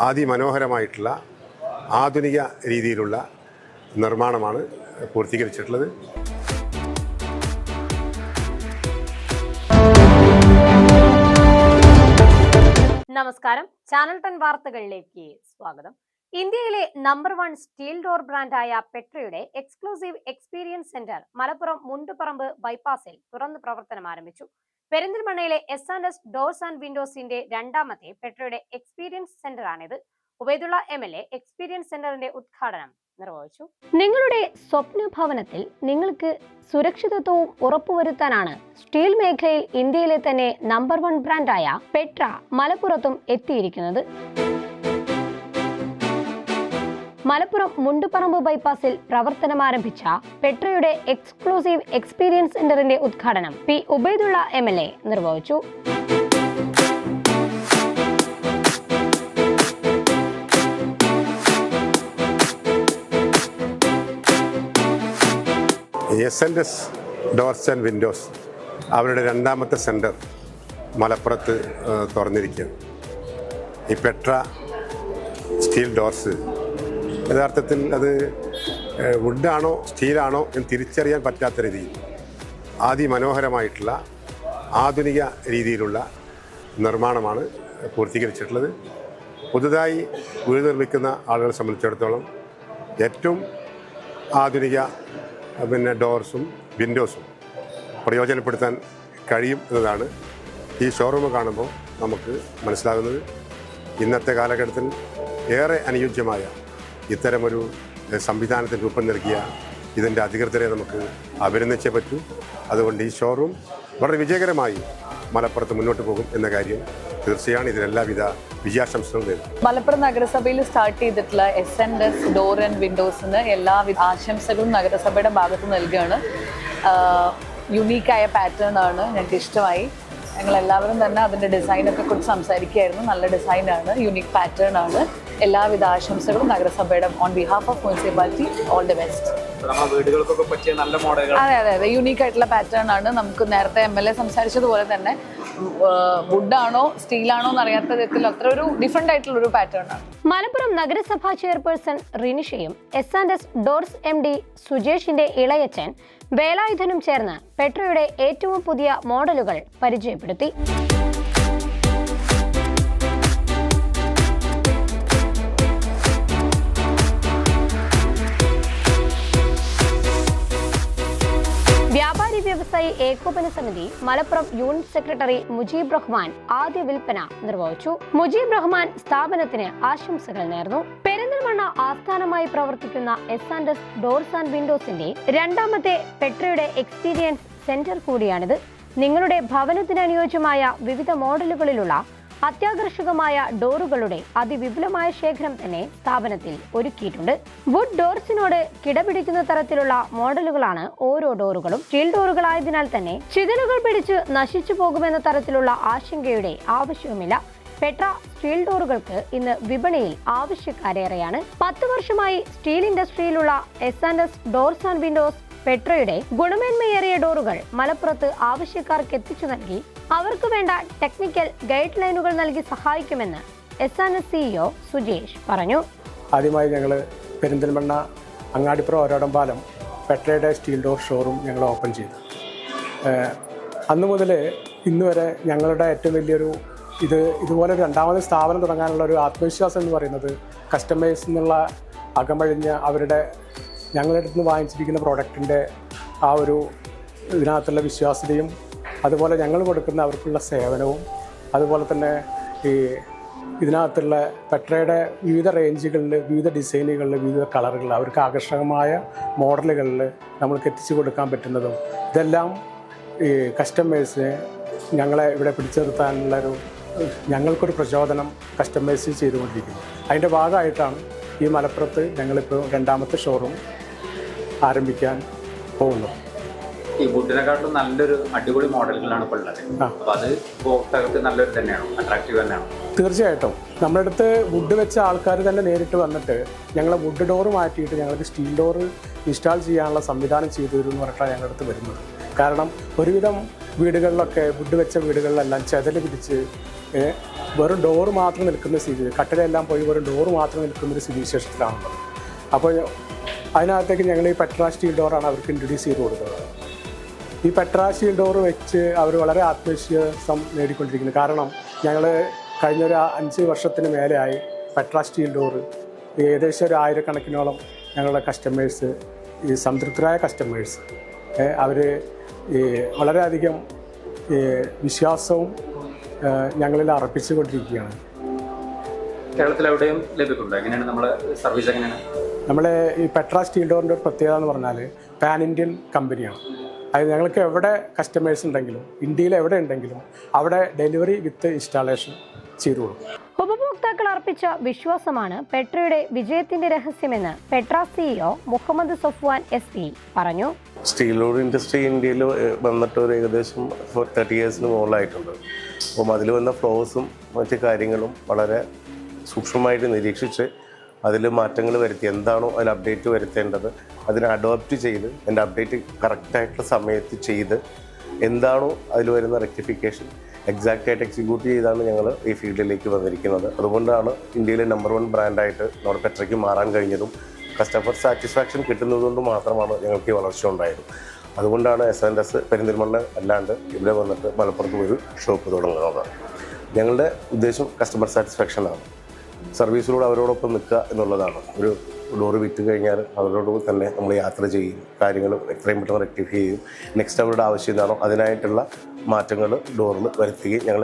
അതിമനോഹരമായിട്ടുള്ള ആധുനിക രീതിയിലുള്ള നിർമ്മാണമാണ് പൂർത്തീകരിച്ചിട്ടുള്ളത്. നമസ്കാരം, ചാനൽ 10 വാർത്തകളിലേക്ക് സ്വാഗതം. ഇന്ത്യയിലെ നമ്പർ 1 സ്റ്റീൽ ഡോർ ബ്രാൻഡായ പെട്രയുടെ exclusive experience centre Malappuram Munduparamba ബൈപ്പാസിൽ തുറന്ന് പ്രവർത്തനം ആരംഭിച്ചു. പെരിന്തൽമണ്ണയിലെ S&S ഡോർസ് ആൻഡ് വിൻഡോസിന്റെ രണ്ടാമത്തെ പെട്രയുടെ എക്സ്പീരിയൻസ് സെന്ററാണിത്. ഉബൈദുള്ള MLA എക്സ്പീരിയൻസ് സെന്ററിന്റെ ഉദ്ഘാടനം നിർവഹിച്ചു. നിങ്ങളുടെ സ്വപ്ന ഭവനത്തിൽ നിങ്ങൾക്ക് സുരക്ഷിതത്വവും ഉറപ്പുവരുത്താനാണ് സ്റ്റീൽ മേഖലയിൽ ഇന്ത്യയിലെ തന്നെ നമ്പർ 1 ബ്രാൻഡായ പെട്ര മലപ്പുറത്തും എത്തിയിരിക്കുന്നത്. മലപ്പുറം മുണ്ടുപറമ്പ് ബൈപ്പാസിൽ പ്രവർത്തനം ആരംഭിച്ച പെട്രയുടെ എക്സ്ക്ലൂസീവ് എക്സ്പീരിയൻസ് സെന്ററിന്റെ ഉദ്ഘാടനം P. ഉബൈദുള്ള MLA നിർവഹിച്ചു. S&S ഡോർസ് ആൻഡ് വിൻഡോസ് അവരുടെ രണ്ടാമത്തെ സെൻറ്റർ മലപ്പുറത്ത് തുറന്നിരിക്കുകയാണ്. ഈ പെട്ര സ്റ്റീൽ ഡോർസ് യഥാർത്ഥത്തിൽ അത് വുഡാണോ സ്റ്റീലാണോ എന്ന് തിരിച്ചറിയാൻ പറ്റാത്ത രീതിയിൽ അതിമനോഹരമായിട്ടുള്ള ആധുനിക രീതിയിലുള്ള നിർമ്മാണമാണ് പൂർത്തീകരിച്ചിട്ടുള്ളത്. പുതുതായി വീട് നിർമ്മിക്കുന്ന ആളുകളെ സംബന്ധിച്ചിടത്തോളം ഏറ്റവും ആധുനിക ഡോർസും വിൻഡോസും പ്രയോജനപ്പെടുത്താൻ കഴിയും എന്നതാണ് ഈ ഷോറൂം കാണുമ്പോൾ നമുക്ക് മനസ്സിലാകുന്നത്. ഇന്നത്തെ കാലഘട്ടത്തിൽ ഏറെ അനുയോജ്യമായ ഇത്തരമൊരു സംവിധാനത്തിന് രൂപം നൽകിയ ഇതിൻ്റെ അധികൃതരെ നമുക്ക് അഭിനന്ദിച്ചേ പറ്റൂ. അതുകൊണ്ട് ഈ ഷോറൂം വളരെ വിജയകരമായി മലപ്പുറത്ത് മുന്നോട്ട് പോകും എന്ന കാര്യം തീർച്ചയാണ്. ഇതിനെല്ലാവിധ വിജയാശംസകളും നേരുന്നു. മലപ്പുറം നഗരസഭയിൽ സ്റ്റാർട്ട് ചെയ്തിട്ടുള്ള S&S ഡോർ ആൻഡ് വിൻഡോസിന് എല്ലാവിധ ആശംസകളും നഗരസഭയുടെ ഭാഗത്ത് നൽകുകയാണ്. യുണീക്കായ പാറ്റേൺ ആണ്, ഞങ്ങൾക്ക് ഇഷ്ടമായി. ഞങ്ങളെല്ലാവരും തന്നെ അതിൻ്റെ ഡിസൈനൊക്കെ കുറിച്ച് സംസാരിക്കുകയായിരുന്നു. നല്ല ഡിസൈനാണ്, യുണീക്ക് പാറ്റേൺ ആണ്. എല്ലാവിധ ആശംസകളും നഗരസഭയുടെ on behalf of municipality. All the best. വീടുകൾക്കൊക്കെ പറ്റിയ നല്ല മോഡലുകൾ. അതെ, യുണീക്ക് ആയിട്ടുള്ള പാറ്റേൺ ആണ്. നമുക്ക് നേരത്തെ MLA സംസാരിച്ചതുപോലെ തന്നെ വുഡാണോ സ്റ്റീലാണോ എന്നറിയാത്ത വിധത്തിൽ അത്ര ഒരു ഡിഫറെന്റ് ആയിട്ടുള്ള ഒരു പാറ്റേൺ ആണ്. മലപ്പുറം നഗരസഭാ ചെയർപേഴ്സൺ റിനിഷയും S&S ഡോർസ് MD സുജേഷിന്റെ ഇളയച്ചൻ വേലായുധനും ചേർന്ന് പെട്രയുടെ ഏറ്റവും പുതിയ മോഡലുകൾ പരിചയപ്പെടുത്തി. വ്യാപാരി വ്യവസായി ഏകോപന സമിതി മലപ്പുറം യൂണിറ്റ് സെക്രട്ടറി മുജീബ് റഹ്മാൻ ആദ്യ വിൽപ്പന നിർവഹിച്ചു. മുജീബ് റഹ്മാൻ സ്ഥാപനത്തിന് ആശംസകൾ നേർന്നു. പെരിന്തൽമണ്ണ ആസ്ഥാനമായി പ്രവർത്തിക്കുന്ന S&S ഡോർസ് ആൻഡ് വിൻഡോസിന്റെ രണ്ടാമത്തെ പെട്രയുടെ എക്സ്പീരിയൻസ് സെന്റർ കൂടിയാണിത്. നിങ്ങളുടെ ഭവനത്തിന് അനുയോജ്യമായ വിവിധ മോഡലുകളിലുള്ള അത്യാകർഷകമായ ഡോറുകളുടെ അതിവിപുലമായ ശേഖരം തന്നെ സ്ഥാപനത്തിൽ ഒരുക്കിയിട്ടുണ്ട്. വുഡ് ഡോർസിനോട് കിടപിടിക്കുന്ന തരത്തിലുള്ള മോഡലുകളാണ് ഓരോ ഡോറുകളും. സ്റ്റീൽ ഡോറുകളായതിനാൽ തന്നെ ചിതലുകൾ പിടിച്ച് നശിച്ചു പോകുമെന്ന തരത്തിലുള്ള ആശങ്കയുടെ ആവശ്യവുമില്ല. പെട്ര സ്റ്റീൽ ഡോറുകൾക്ക് ഇന്ന് വിപണിയിൽ ആവശ്യക്കാരേറെയാണ്. 10 വർഷമായി സ്റ്റീൽ ഇൻഡസ്ട്രിയിലുള്ള S&S ഡോർസ് ആൻഡ് വിൻഡോസ് പെട്രയുടെ ഗുണമേന്മയേറിയ ഡോറുകൾ മലപ്പുറത്ത് ആവശ്യക്കാർക്ക് എത്തിച്ചു നൽകി അവർക്ക് വേണ്ട ടെക്നിക്കൽ ഗൈഡ് ലൈനുകൾ നൽകി സഹായിക്കുമെന്ന് S&S CEO സുജേഷ് പറഞ്ഞു. ആദ്യമായി ഞങ്ങൾ പെരിന്തൽമണ്ണ അങ്ങാടിപ്പുറം ഓരോടം പാലം പെട്രയുടെ സ്റ്റീൽ ഡോർ ഷോറൂം ഞങ്ങൾ ഓപ്പൺ ചെയ്തു. അന്നു മുതൽ ഇന്ന് വരെ ഞങ്ങളുടെ ഏറ്റവും വലിയൊരു ഇതുപോലെ രണ്ടാമത് സ്ഥാപനം തുടങ്ങാനുള്ള ഒരു ആത്മവിശ്വാസം എന്ന് പറയുന്നത് കസ്റ്റമേഴ്സ് എന്നുള്ള അകമഴിഞ്ഞ അവരുടെ ഞങ്ങളുടെ അടുത്ത് നിന്ന് വാങ്ങിച്ചിരിക്കുന്ന പ്രോഡക്റ്റിൻ്റെ ആ ഒരു ഇതിനകത്തുള്ള വിശ്വാസ്യതയും അതുപോലെ ഞങ്ങൾ കൊടുക്കുന്ന അവർക്കുള്ള സേവനവും അതുപോലെ തന്നെ ഈ ഇതിനകത്തുള്ള പെട്രയുടെ വിവിധ റേഞ്ചുകളിൽ വിവിധ ഡിസൈനുകളിൽ വിവിധ കളറുകളിൽ അവർക്ക് ആകർഷകമായ മോഡലുകളിൽ നമ്മൾക്ക് എത്തിച്ചു കൊടുക്കാൻ പറ്റുന്നതും ഇതെല്ലാം ഈ കസ്റ്റമേഴ്സിനെ ഞങ്ങളെ ഇവിടെ പിടിച്ചു നിർത്താനുള്ളൊരു ഞങ്ങൾക്കൊരു പ്രചോദനം കസ്റ്റമേഴ്സ് ചെയ്തുകൊണ്ടിരിക്കുന്നു. അതിൻ്റെ ഭാഗമായിട്ടാണ് ഈ മലപ്പുറത്ത് ഞങ്ങളിപ്പോൾ രണ്ടാമത്തെ ഷോറൂം ആരംഭിക്കാൻ പോകുന്നത്. ഈ വുഡിനെക്കാട്ടും നല്ലൊരു അടിപൊളി മോഡലുകളാണ് ഇപ്പോൾ ഉള്ളത്. അപ്പോൾ അത് ഉപഭോക്താക്കൾക്ക് നല്ലൊരു തന്നെയാണോ, അട്രാക്റ്റീവ് തന്നെയാണോ? തീർച്ചയായിട്ടും. നമ്മുടെ അടുത്ത് വുഡ് വെച്ച ആൾക്കാർ തന്നെ നേരിട്ട് വന്നിട്ട് ഞങ്ങളെ വുഡ് ഡോറ് മാറ്റിയിട്ട് ഞങ്ങൾക്ക് സ്റ്റീൽ ഡോറ് ഇൻസ്റ്റാൾ ചെയ്യാനുള്ള സംവിധാനം ചെയ്തു തരും എന്ന് പറഞ്ഞിട്ടാണ് ഞങ്ങളുടെ അടുത്ത് വരുന്നത്. കാരണം ഒരുവിധം വീടുകളിലൊക്കെ വുഡ് വെച്ച വീടുകളിലെല്ലാം ചെതൽ പിടിച്ച് വെറും ഡോറ് മാത്രം നിൽക്കുന്ന സ്ഥിതി, കട്ടിലെല്ലാം പോയി വെറും ഡോറ് മാത്രം നിൽക്കുന്നൊരു സ്ഥിതിവിശേഷത്തിലാണുള്ളത്. അപ്പോൾ അതിനകത്തേക്ക് ഞങ്ങൾ ഈ പെട്ര സ്റ്റീൽ ഡോറാണ് അവർക്ക് ഇൻട്രൊഡ്യൂസ് ചെയ്ത് കൊടുക്കുന്നത്. ഈ പെട്ര സ്റ്റീൽ ഡോറ് വെച്ച് അവർ വളരെ ആത്മവിശ്വാസം നേടിക്കൊണ്ടിരിക്കുന്നു. കാരണം ഞങ്ങൾ കഴിഞ്ഞൊരു 5 വർഷത്തിന് മേലെയായി പെട്ര സ്റ്റീൽ ഡോറ് ഏകദേശം ഒരു 1000 കണക്കിനോളം ഞങ്ങളുടെ കസ്റ്റമേഴ്സ്, ഈ സംതൃപ്തരായ കസ്റ്റമേഴ്സ്, അവർ വളരെയധികം വിശ്വാസവും ഞങ്ങളിൽ അർപ്പിച്ചുകൊണ്ടിരിക്കുകയാണ്. കേരളത്തിൽ എവിടെയും ലഭിക്കുന്നുണ്ടോ? എങ്ങനെയാണ് നമ്മളെ സർവീസ്? എങ്ങനെയാണ് നമ്മളെ ഈ പെട്ര സ്റ്റീൽ ഡോറിൻ്റെ ഒരു പ്രത്യേകത എന്ന് പറഞ്ഞാൽ പാൻ ഇന്ത്യൻ കമ്പനിയാണ്. അതായത് ഞങ്ങൾക്ക് എവിടെ കസ്റ്റമേഴ്സ് ഉണ്ടെങ്കിലും, ഇന്ത്യയിൽ എവിടെ ഉണ്ടെങ്കിലും അവിടെ ഡെലിവറി വിത്ത് ഇൻസ്റ്റാളേഷൻ ചെയ്തു കൊടുക്കും. ഉപഭോക്താക്കൾ അർപ്പിച്ച വിശ്വാസമാണ് പെട്രയുടെ വിജയത്തിന്റെ രഹസ്യമെന്ന് പെട്ര സിഇഒ മുഹമ്മദ് സഫ്വാൻ SP പറഞ്ഞു. സ്റ്റീൽ ഡോർ ഇൻഡസ്ട്രി ഇന്ത്യയിൽ വന്നിട്ട് ഒരു ഏകദേശം 30 ഇയേഴ്സിന് മുകളിലായിട്ടുണ്ട്. അപ്പം അതിൽ വന്ന ഫ്ലോസും മറ്റ് കാര്യങ്ങളും വളരെ സൂക്ഷ്മമായിട്ട് നിരീക്ഷിച്ച് അതിൽ മാറ്റങ്ങൾ വരുത്തി, എന്താണോ അതിൽ അപ്ഡേറ്റ് വരുത്തേണ്ടത് അതിനെ അഡോപ്റ്റ് ചെയ്ത് അതിൻ്റെ അപ്ഡേറ്റ് കറക്റ്റായിട്ടുള്ള സമയത്ത് ചെയ്ത് എന്താണോ അതിൽ വരുന്ന റെക്ടിഫിക്കേഷൻ എക്സാക്റ്റായിട്ട് എക്സിക്യൂട്ട് ചെയ്താണ് ഞങ്ങൾ ഈ ഫീൽഡിലേക്ക് വന്നിരിക്കുന്നത്. അതുകൊണ്ടാണ് ഇന്ത്യയിലെ നമ്പർ 1 ബ്രാൻഡായിട്ട് നമ്മുടെ പെട്രയ്ക്ക് മാറാൻ കഴിഞ്ഞതും കസ്റ്റമർ സാറ്റിസ്ഫാക്ഷൻ കിട്ടുന്നതുകൊണ്ട് മാത്രമാണ് ഞങ്ങൾക്ക് ഈ വളർച്ച ഉണ്ടായത്. അതുകൊണ്ടാണ് S&S പെരിന്തൽമണ്ണ അല്ലാണ്ട് ഇവിടെ വന്നിട്ട് മലപ്പുറത്ത് ഒരു ഷോപ്പ് തുടങ്ങുന്നത്. ഞങ്ങളുടെ ഉദ്ദേശം കസ്റ്റമർ സാറ്റിസ്ഫാക്ഷനാണ്. സർവീസിലൂടെ അവരോടൊപ്പം നിൽക്കുക എന്നുള്ളതാണ്. ഒരു ഡോറ് വിറ്റ് കഴിഞ്ഞാൽ അവരോട് തന്നെ നമ്മൾ യാത്ര ചെയ്യും, കാര്യങ്ങൾ എത്രയും പെട്ടെന്ന് റെക്ടിഫൈ ചെയ്യും. നെക്സ്റ്റ് അവരുടെ ആവശ്യം എന്താണോ അതിനായിട്ടുള്ള മാറ്റങ്ങൾ ഡോറിൽ വരുത്തുകയും ഞങ്ങൾ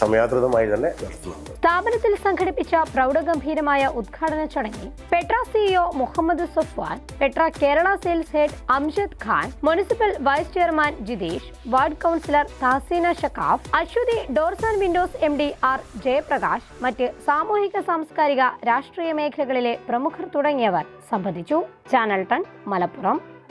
സമയാതൃതമായി തന്നെ നടത്തുന്നുണ്ട്. സ്ഥാപനത്തിൽ സംഘടിപ്പിച്ച പ്രൗഢഗംഭീരമായ ഉദ്ഘാടന ചടങ്ങിൽ Petra CEO Muhammad Safwan, Petra Kerala sales head Amjad Khan, municipal vice chairman Jithesh, ward councillor Thahseena Shakkaf, Aswathi doors and windows MD R Jayaprakash, മറ്റ് സാമൂഹിക സാംസ്കാരിക രാഷ്ട്രീയ മേഖലകളിലെ പ്രമുഖർ തുടങ്ങിയവർ സംബന്ധിച്ചു. ചാനൽ 10 മലപ്പുറം.